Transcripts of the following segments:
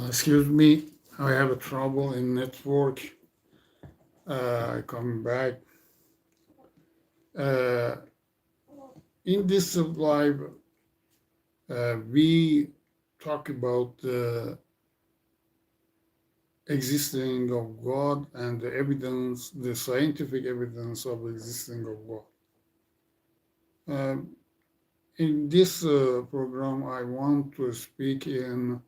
Excuse me, I have a trouble in network. Coming back. Uh, in this live, we talk about the existing of God and the evidence, the scientific evidence of existing of God. Um, in this program, I want to speak in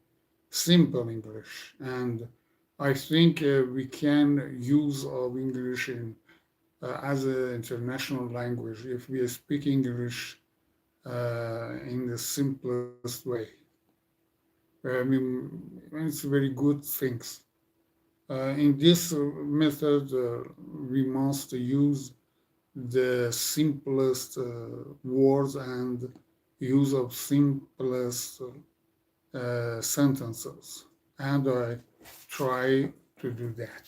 simple English, and I think we can use of English as an international language if we speak English in the simplest way. I mean, it's very good things. In this method, we must use the simplest words and use of simplest sentences. And I try to do that.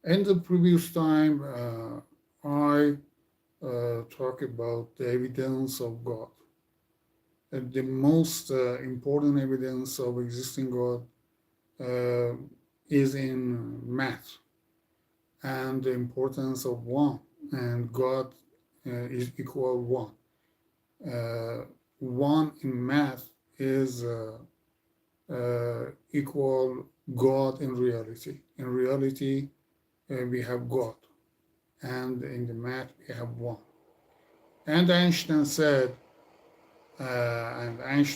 In the previous time, I talk about the evidence of God. The most important evidence of existing God uh, is in math and the importance of one, and God is equal one. One in math is equal God in reality. In reality, we have God, and in the math, we have one. And Einstein said, the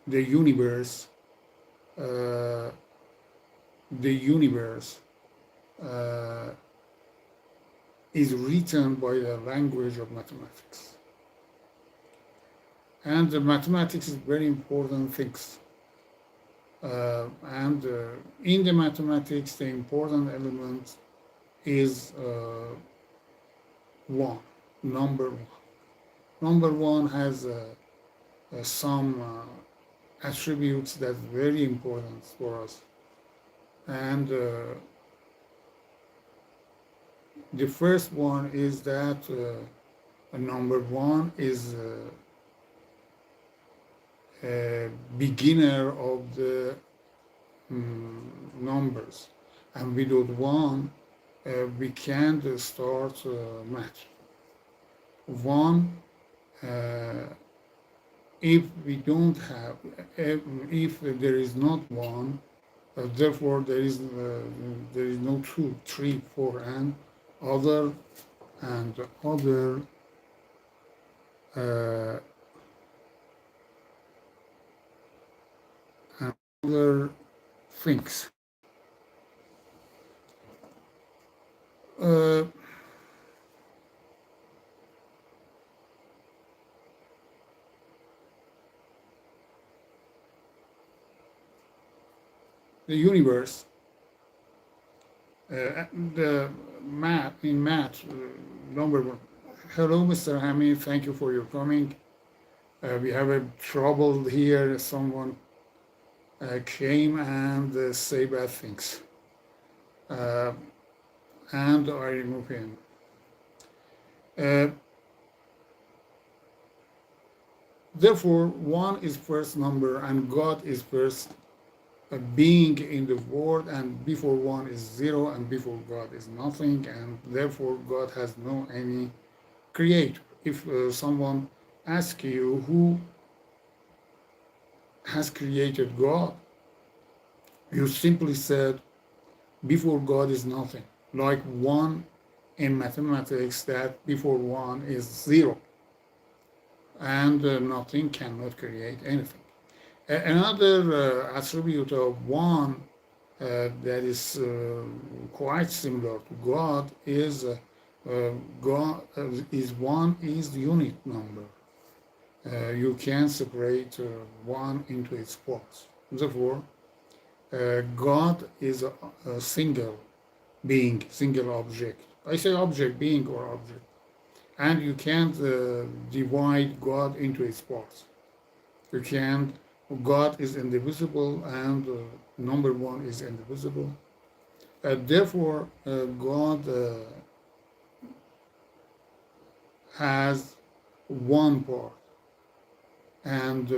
universe, uh, the universe uh, is written by the language of mathematics. And the mathematics is very important things. And in the mathematics, the important element is one, number one. Number one has some attributes that's very important for us. And the first one is that number one is a beginner of the numbers. And without one, we can't start math. One, if we don't have, if there is not one, therefore there is no two, three, four, and other and other uh, and other things. Uh, the universe, the math in math, number one. Hello, Mr. Hamid. Thank you for your coming. We have a trouble here. Someone came and say bad things, uh, and I remove him. Uh, Therefore, one is first number, and God is first being in the world, and before one is zero, and before God is nothing, and therefore God has no any creator. If someone asks you who has created God, you simply said before God is nothing, like one in mathematics that before one is zero, and nothing cannot create anything. Another attribute of one that is quite similar to God is God is one is the unit number. You can separate one into its parts. Therefore, God is a single being, single object. I say object, being, or object. And you can't divide God into its parts. You can't. God is indivisible, and number one is indivisible. Therefore, God has one part. and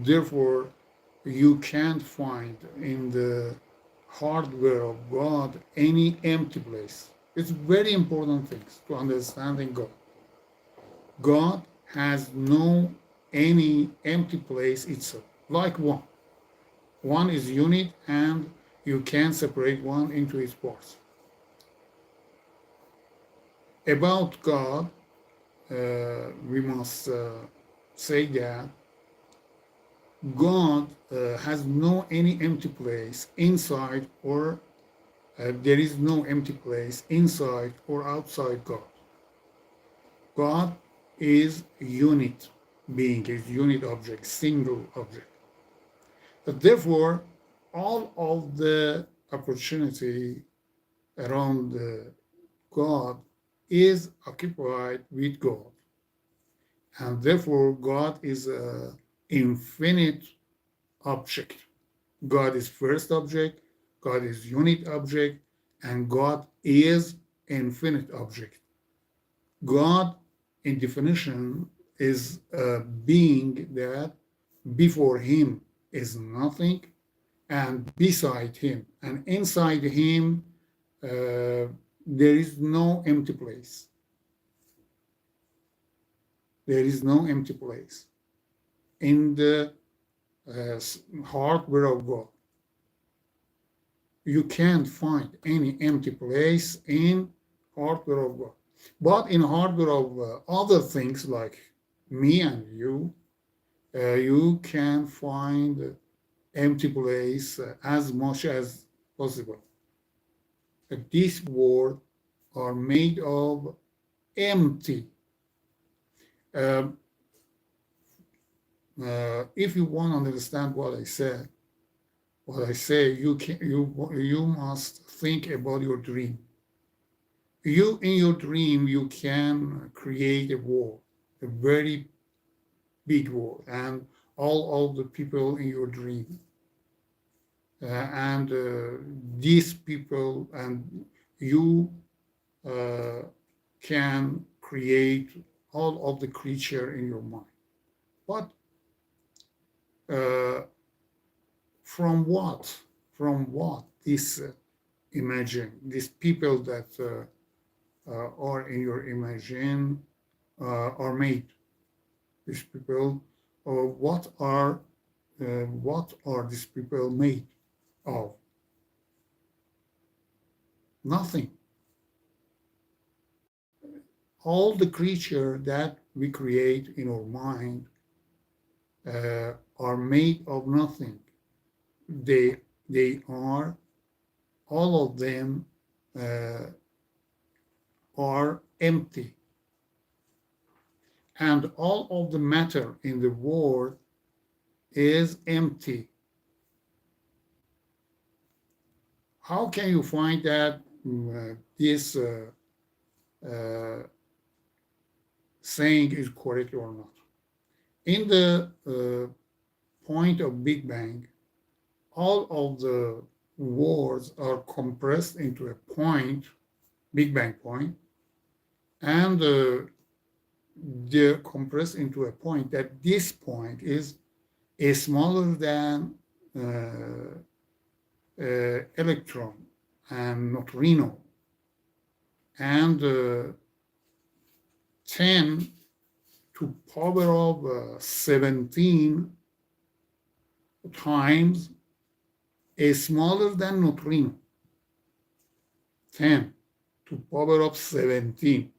therefore you can't find in the hardware of God any empty place. It's very important things to understanding God. God has no any empty place itself, like one. One is unit, and you can separate one into its parts. About God, we must say that God has no any empty place inside, or there is no empty place inside or outside God. God is unit being, is unit object, single object. But therefore, all of the opportunity around God is occupied with God. And therefore, God is an infinite object. God is first object, God is unit object, and God is infinite object. God, in definition, is a being that before him is nothing, and beside him and inside him there is no empty place. There is no empty place in the hardware of God. You can't find any empty place in hardware of God. But in hardware of other things like me and you can find empty place as much as possible. This world are made of empty. Um, if you want to understand what I said, what I say, you must think about your dream. You in your dream you can create a world, a very big world, and all of the people in your dream, and these people and you can create all of the creature in your mind. But uh, from what? From what this imagine, these people that are in your imagine are made? These people, or what are these people made of? Nothing. All the creature that we create in our mind are made of nothing. They are, all of them uh, are empty, and all of the matter in the world is empty. How can you find that this uh, saying is correct or not? In the point of Big Bang, all of the worlds are compressed into a point, Big Bang point, and they're compressed into a point that this point is smaller than electron and neutrino, and 10 to power of 17 times smaller than neutrino. 10 to power of 17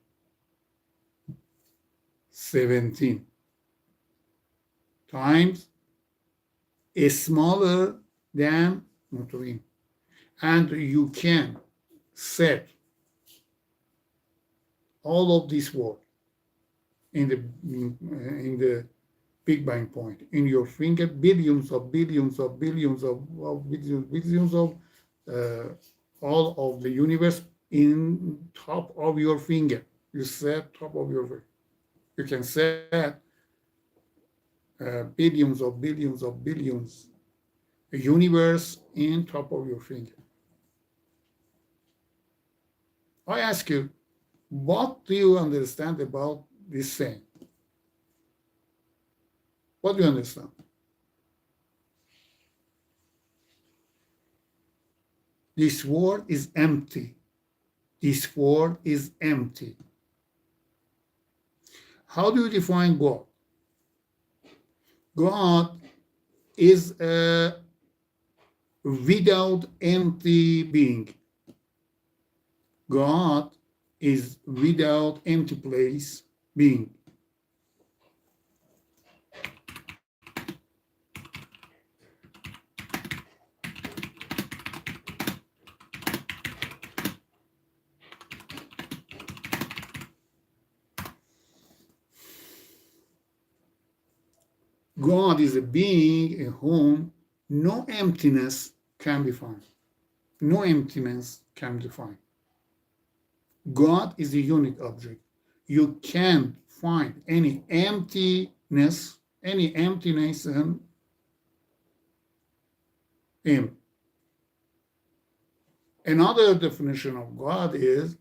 times smaller than neutrino. And you can set all of this work in the Big Bang point in your finger, billions of billions of billions of billions of all of the universe in top of your finger. You set top of your finger. You can set billions of billions of billions universe in top of your finger. I ask you, what do you understand about this thing? What do you understand? This world is empty. This world is empty. How do you define God? God is a without empty being. God is without empty place being. God is a being in whom no emptiness can be found. No emptiness can be found. God is a unique object. You can't find any emptiness in him. Another definition of God is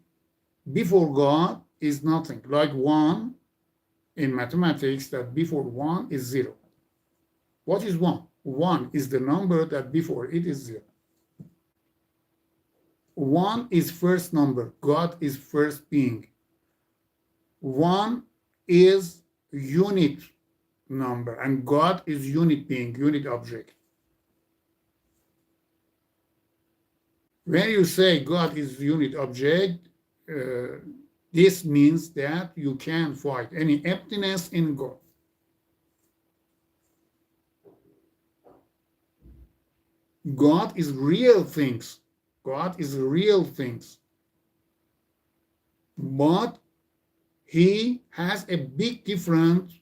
before God is nothing. Like one in mathematics, that before one is zero. What is one? One is the number that before it is zero. One is first number. God is first being. One is unit number, and God is unit being, unit object. When you say God is unit object, this means that you can't find any emptiness in God. God is real things. God is real things. But he has a big difference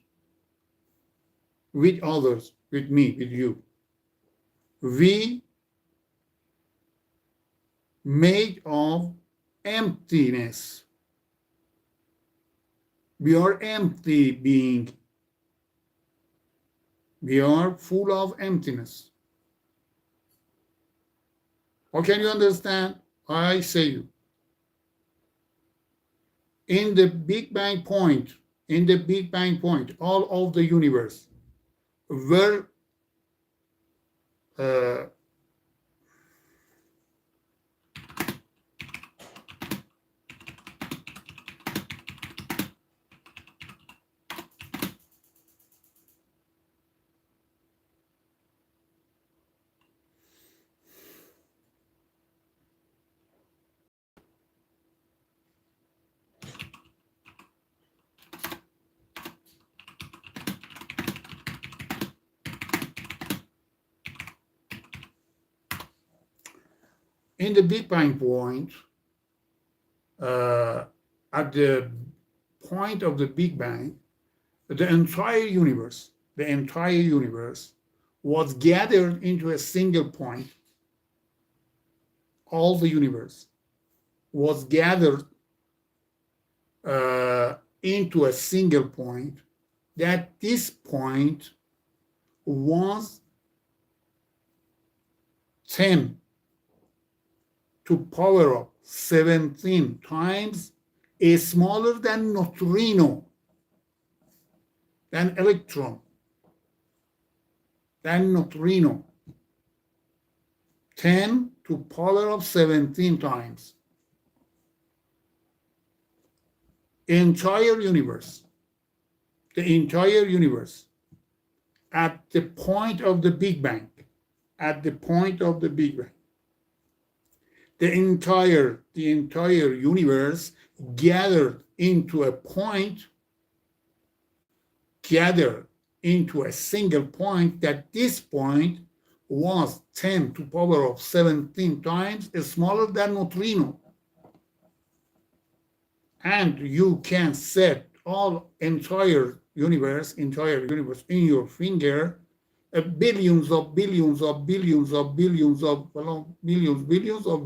with others, with me, with you. We made of emptiness. We are empty being. We are full of emptiness. How can you understand? I say you. In the Big Bang point, all of the universe were in the Big Bang point, at the point of the Big Bang, the entire universe was gathered into a single point. All the universe was gathered into a single point. That this point was 10 to power of 17 times smaller than neutrino, than electron, than neutrino. 10 to power of 17 times. The entire universe at the point of the Big Bang, the entire universe gathered into a point, gathered into a single point, that this point was 10 to power of 17 times smaller than neutrino. And you can set entire universe in your finger, billions of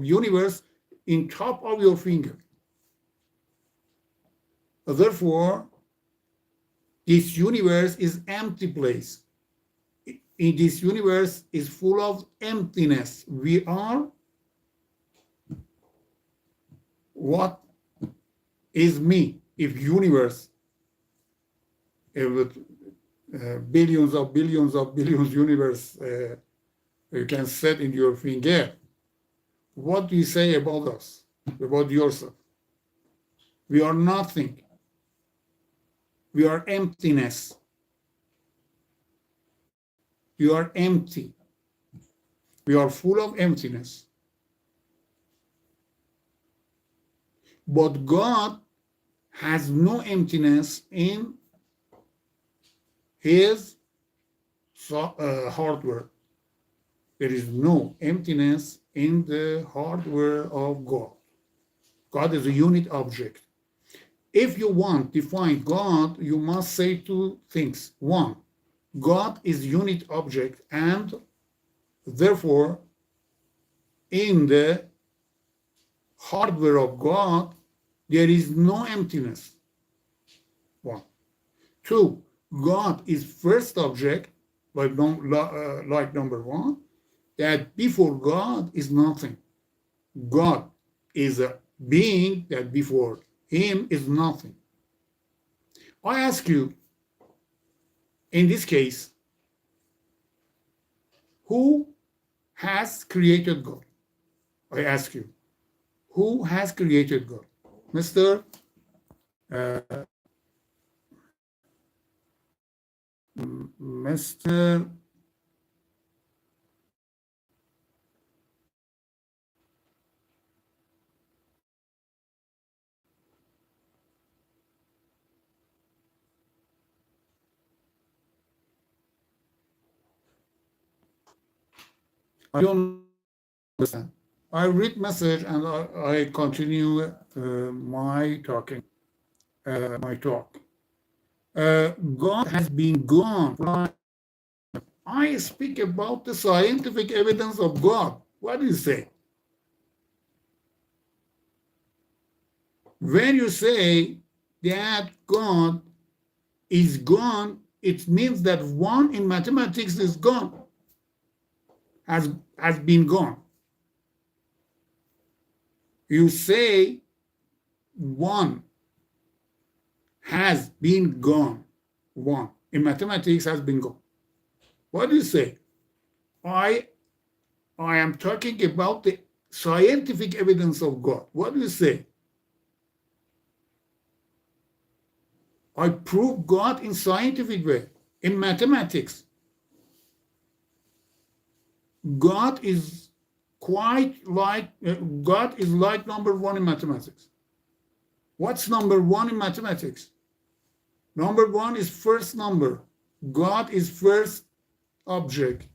universe in top of your finger. Therefore, this universe is empty place. In this universe is full of emptiness. We are what is me. If universe billions of billions universe you can set in your finger. What do you say about us, about yourself? We are nothing. We are emptiness. We are empty. We are full of emptiness. But God has no emptiness in his hardware. There is no emptiness in the hardware of God. God is a unit object. If you want to define God, you must say two things. One, God is unit object, and therefore in the hardware of God, there is no emptiness. One. Two, God is first object, like number one, that before God is nothing. God is a being that before him is nothing. I ask you, in this case, who has created God? I ask you, who has created God? Mr. Mr. I don't understand. I read message and I continue my talking, my talk. God has been gone. I speak about the scientific evidence of God. What do you say? When you say that God is gone, it means that one in mathematics is gone, has been gone. You say one has been gone. One in mathematics has been gone. What do you say? I am talking about the scientific evidence of God. What do you say? I prove God in scientific way, in mathematics. God is quite like, God is like number one in mathematics. What's number one in mathematics? Number one is first number. God is first object.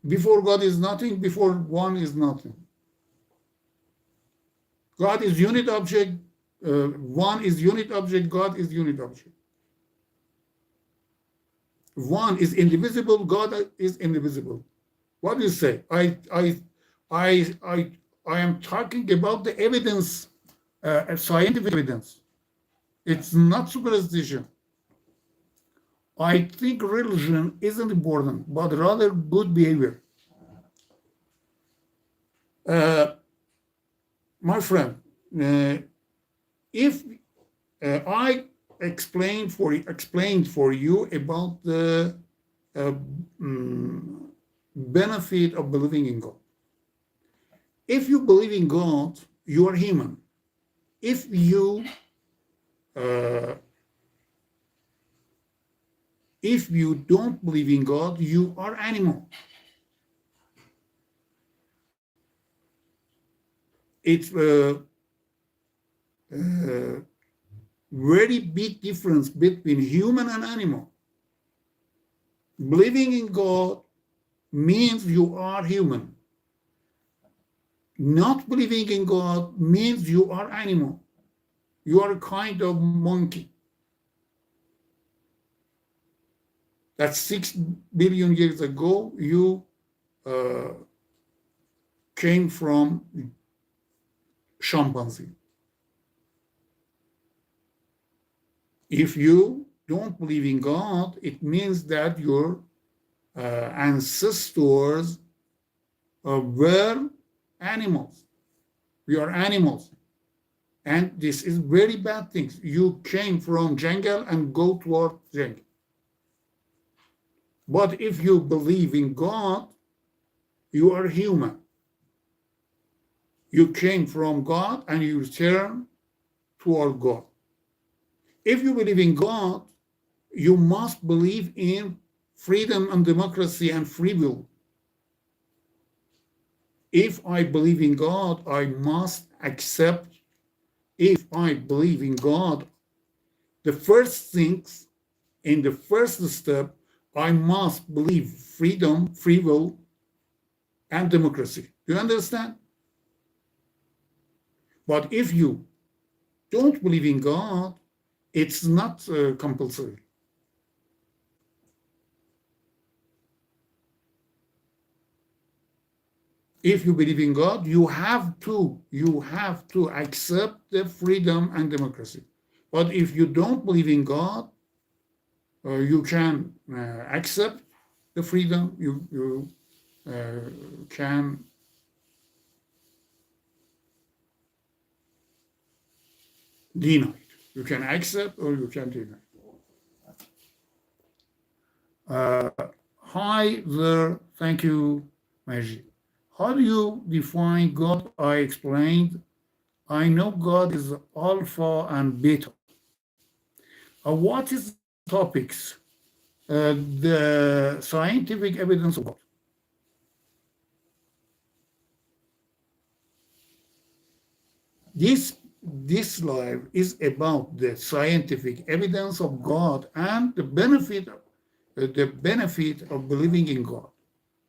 Before God is nothing, before one is nothing. God is unit object, one is unit object, God is unit object. One is indivisible, God is indivisible. What do you say? I am talking about the evidence, scientific evidence. It's not superstition. I think religion isn't important, but rather good behavior. My friend, if I explained for you about the benefit of believing in God. If you believe in God, you are human. If you don't believe in God, you are animal. It's a very big difference between human and animal. Believing in God means you are human. Not believing in God means you are animal. You are a kind of monkey. That 6 billion years ago, you came from chimpanzee. If you don't believe in God, it means that your ancestors were animals. We are animals. And this is very bad things. You came from jungle and go toward jungle. But if you believe in God, you are human. You came from God and you return toward God. If you believe in God, you must believe in freedom and democracy and free will. If I believe in God, I must accept. If I believe in God, the first things in the first step, I must believe freedom, free will, and democracy. Do you understand? But if you don't believe in God, it's not compulsory. If you believe in God, you have to accept the freedom and democracy. But if you don't believe in God, you can accept the freedom. You can deny it. You can accept or you can deny. Hi there. Thank you, Majid. How do you define God? I explained. I know God is alpha and beta. What is the topics? The scientific evidence of God. This live is about the scientific evidence of God and the benefit of believing in God.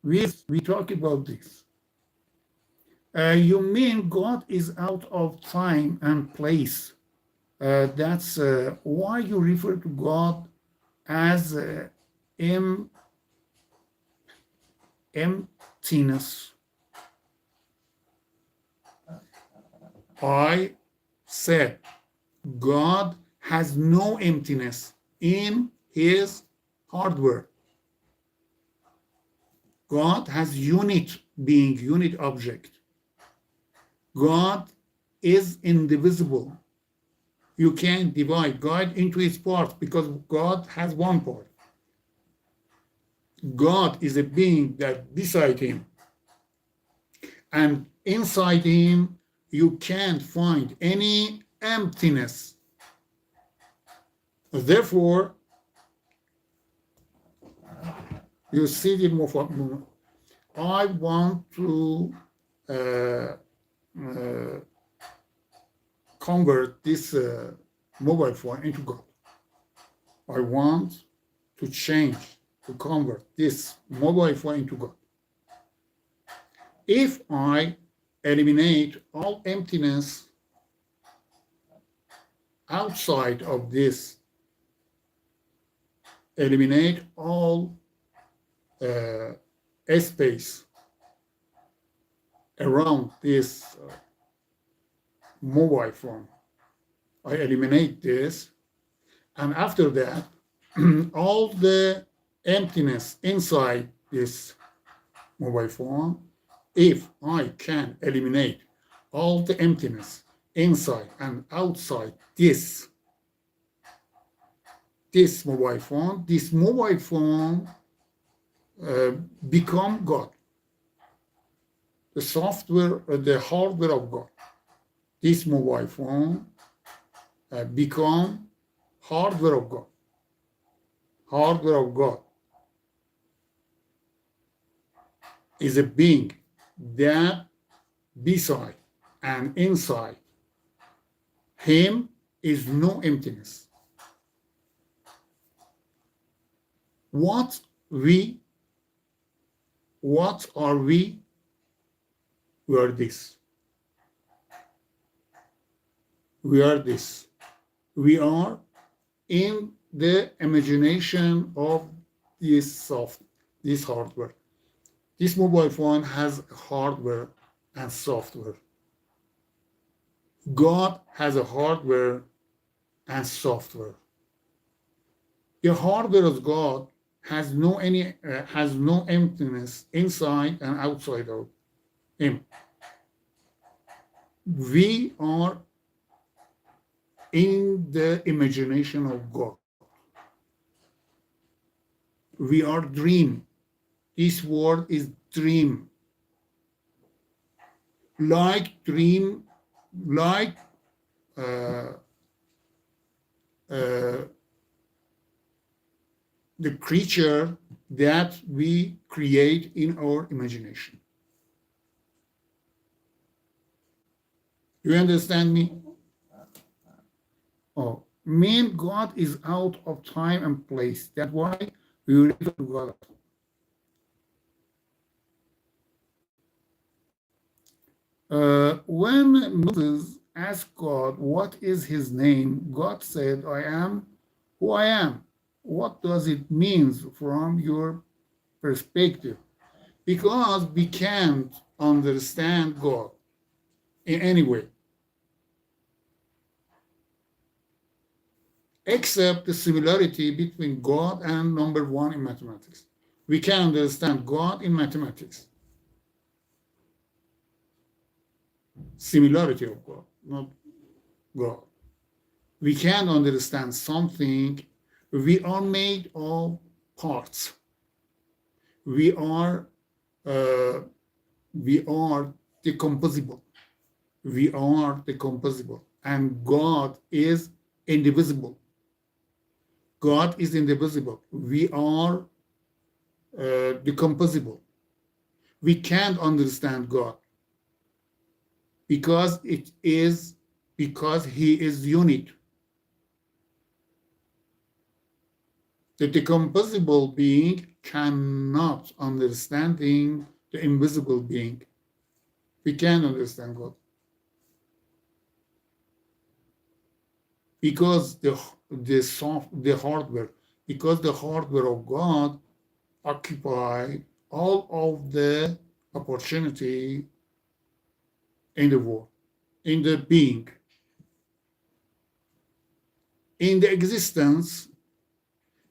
We talk about this. You mean God is out of time and place. That's why you refer to God as emptiness. I said God has no emptiness in his hardware. God has unit being, unit object. God is indivisible. You can't divide God into its parts because God has one part. God is a being that beside him. And inside him, you can't find any emptiness. Therefore, you see the movement. I want to convert this mobile phone into God. I want to change, to convert this mobile phone into God. If I eliminate all emptiness outside of this, eliminate all space around this mobile phone, I eliminate this, and after that, all the emptiness inside this mobile phone, if I can eliminate all the emptiness inside and outside this mobile phone become God. The software, the hardware of God. This mobile phone become hardware of God. Hardware of God is a being that beside and inside him is no emptiness. What are we? We are this. We are this. We are in the imagination of this hardware. This mobile phone has hardware and software. God has a hardware and software. The hardware of God has no emptiness inside and outside of him. We are in the imagination of God. We are dream. This word is dream. Like dream, like uh, uh, the creature that we create in our imagination. You understand me? Oh, mean God is out of time and place. That's why we refer to God. When Moses asked God, what is his name? God said, I am who I am. What does it mean from your perspective? Because we can't understand God in any way, except the similarity between God and number one in mathematics. We can understand God in mathematics. Similarity of God, not God. We can understand something. We are made of parts. We are decomposable. We are decomposable, and God is indivisible. God is indivisible. We are decomposable. We can't understand God because He is unit. The decomposable being cannot understanding the invisible being. We can't understand God because the hardware, because the hardware of God occupy all of the opportunity in the world, in the being, in the existence.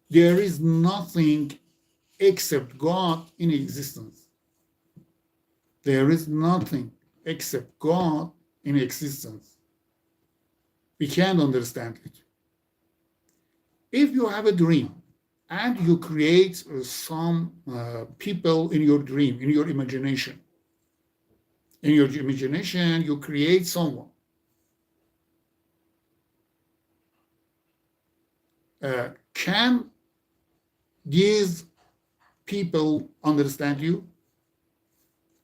There is nothing except God in existence. There is nothing except God in existence. We can't understand it. If you have a dream and you create some people in your dream, in your imagination, you create someone. Can these people understand you?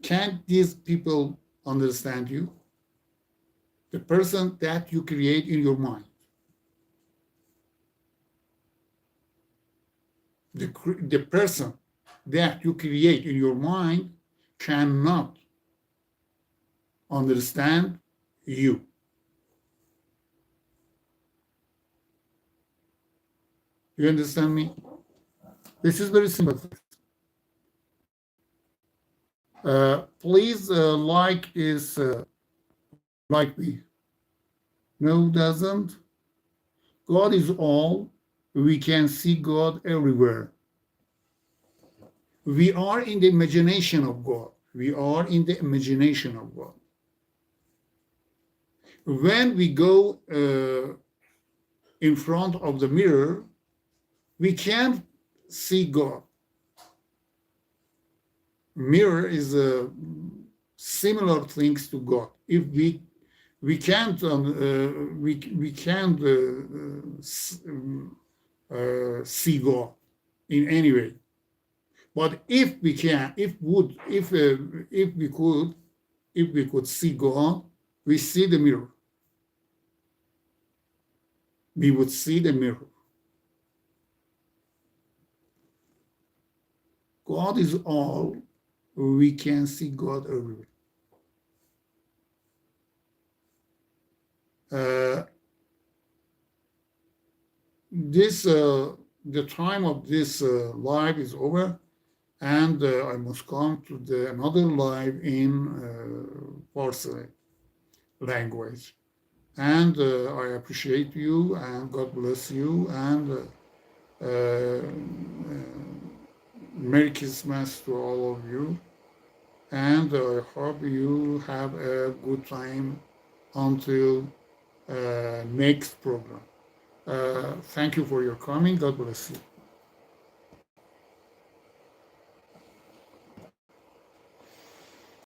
Can these people understand you? The person that you create in your mind. The person that you create in your mind cannot understand you. You understand me? This is very simple. Please like this, like me. No, doesn't. God is all. We can see God everywhere. We are in the imagination of God. We are in the imagination of God. When we go in front of the mirror, we can't see God. Mirror is similar things to God. If we can't see God in any way. But if we can, if we could see God, we see the mirror. We would see the mirror. God is all. We can see God everywhere. The time of this live is over, and I must come to another live in Farsi language. And I appreciate you, and God bless you, and Merry Christmas to all of you. And I hope you have a good time until next program. Thank you for your coming. God bless you.